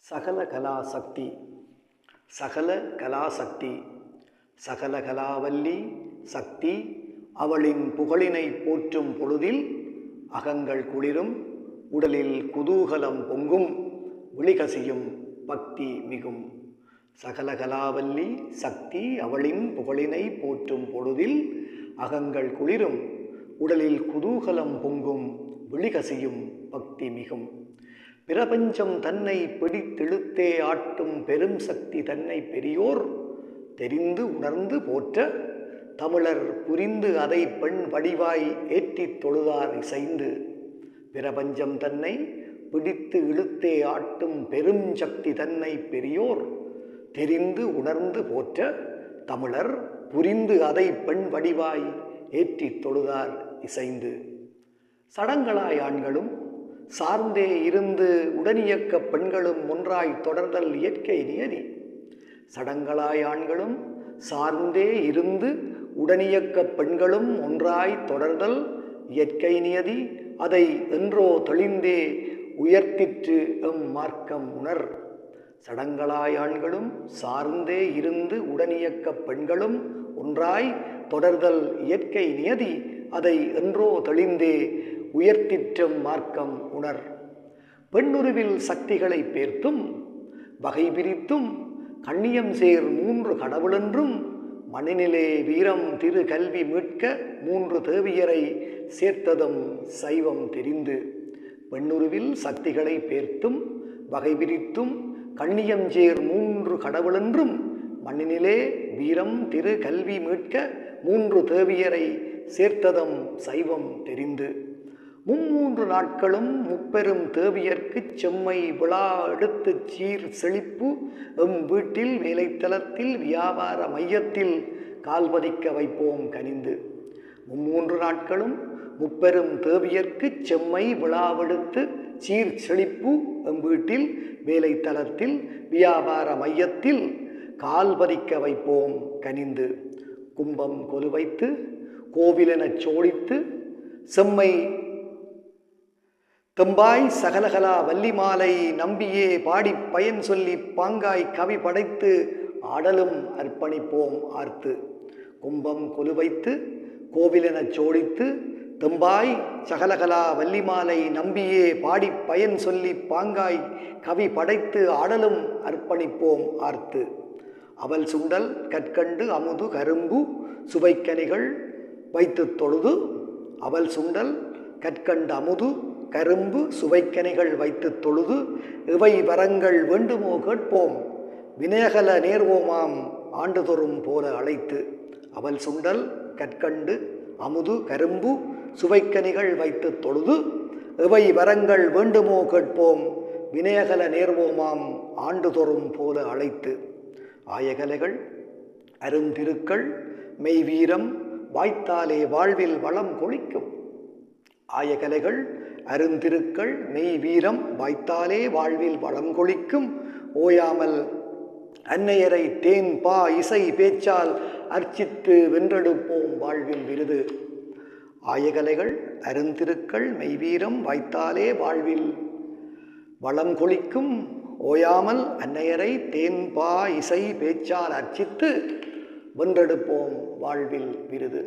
சகல கலாசக்தி சகல கலாசக்தி சகல கலாவல்லி சக்தி அவளின் புகழினை போற்றும் பொழுதில் அகங்கள் குளிரும், உடலில் குதூகலம் பொங்கும், விழிகசியும் பக்தி மிகும். சகல கலாவல்லி சக்தி அவளின் புகழினை போற்றும் பொழுதில் அகங்கள் குளிரும், உடலில் குதூகலம் பொங்கும், விழிகசியும் பக்தி மிகும். பிரபஞ்சம் தன்னை பிடித்தெழுத்தே ஆட்டும் பெரும் சக்தி தன்னை பெரியோர் தெரிந்து உணர்ந்து போற்ற, தமிழர் புரிந்து அதை பெண் வடிவாய் ஏற்றித் தொழுதார் இசைந்து. பிரபஞ்சம் தன்னை பிடித்து இழுத்தே ஆட்டும் பெரும் சக்தி தன்னை பெரியோர் தெரிந்து உணர்ந்து போற்ற, தமிழர் புரிந்து அதை பெண் வடிவாய் ஏற்றித் தொழுதார் இசைந்து. சடங்களாய் ஆண்களும் சார்ந்தே இருந்து உடனியக்க பெண்களும் ஒன்றாய் தொடர்தல் இயற்கை நியதி. சடங்களாய் ஆண்களும் சார்ந்தே இருந்து உடனியக்க பெண்களும் ஒன்றாய் தொடர்தல் இயற்கை நியதி. அதை என்றோ தெளிந்தே உயர்த்திற்று எம் மார்க்கம் உணர். சடங்களாய் ஆண்களும் சார்ந்தே இருந்து உடனியக்க பெண்களும் ஒன்றாய் தொடர்தல் இயற்கை நியதி. அதை என்றோ தெளிந்தே உயர்த்திற்றும் மார்க்கம் உணர். பெண்ணுருவில் சக்திகளை பேர்த்தும் வகை பிரித்தும் கண்ணியம் சேர் மூன்று கடவுளென்றும், மண்ணினிலே வீரம் திரு கல்வி மீட்க மூன்று தேவியரை சேர்த்ததும் சைவம் தெரிந்து. பெண்ணுருவில் சக்திகளை பேர்த்தும் வகை பிரித்தும் கண்ணியம் சேர் மூன்று கடவுளென்றும், மண்ணினிலே வீரம் திரு கல்வி மீட்க மூன்று தேவியரை சேர்த்ததும் சைவம் தெரிந்து. மும்மூன்று நாட்களும் முப்பெரும் தேவியர்க்குச் செம்மை விழா எடுத்து சீர் செழிப்பு எம் வீட்டில் வேலைத்தலத்தில் வியாபார மையத்தில் கால்பதிக்க வைப்போம் கனிந்து. மும்மூன்று நாட்களும் முப்பெரும் தேவியர்க்குச் செம்மை விழாவெடுத்து சீர் செழிப்பு எம் வீட்டில் வேலைத்தலத்தில் வியாபார மையத்தில் கால்பதிக்க வைப்போம் கனிந்து. கும்பம் கொலுவைத்து கோவிலெனச் சோடித்து செம்மை தெம்பாய் சகலகலா வள்ளிமாலை நம்பியே பாடி பயன் சொல்லி பாங்காய் கவி படைத்து ஆடலும் அர்ப்பணிப்போம் ஆர்த்து. கும்பம் கொலுவைத்து கோவிலெனச் சோடித்து தெம்பாய் சகலகலா வள்ளிமாலை நம்பியே பாடி பயன் சொல்லி பாங்காய் கவி படைத்து ஆடலும் அர்ப்பணிப்போம் ஆர்த்து. அவள் சுண்டல் கற்கண்டு அமுது கரும்பு சுவைக்கனிகள் வைத்து தொழுது. அவள் சுண்டல் கற்கண்டு அமுது கரும்பு சுவைக்கனிகள் வைத்து தொழுது. இவை வரங்கள் வேண்டுமோ கேட்போம், வினயகல நேர்வோமாம் ஆண்டுதொறும் போல அழைத்து. அவள் சுண்டல் கற்கண்டு அமுது கரும்பு சுவைக்கனிகள் வைத்து தொழுது. இவை வரங்கள் வேண்டுமோ கேட்போம், வினயகல நேர்வோமாம் ஆண்டுதொறும் போல அழைத்து. ஆயகலைகள் அருந்திருக்கள் மெய்வீரம் வாய்த்தாலே வாழ்வில் வளம் கொளிக்கும். ஆயகலைகள் அருந்திருக்கள் மெய் வீரம் வாய்த்தாலே வாழ்வில் வளம் கொளிக்கும். ஓயாமல் அன்னையரை தேன் பா இசை பேச்சால் அர்ச்சித்து வென்றெடுப்போம் வாழ்வில் விருது. ஆயகலைகள் அருந்திருக்கள் மெய்வீரம் வாய்த்தாலே வாழ்வில் வளம் கொளிக்கும். ஓயாமல் அன்னையரை தேன் பா இசை பேச்சால் அர்ச்சித்து வென்றெடுப்போம் வாழ்வில் விருது.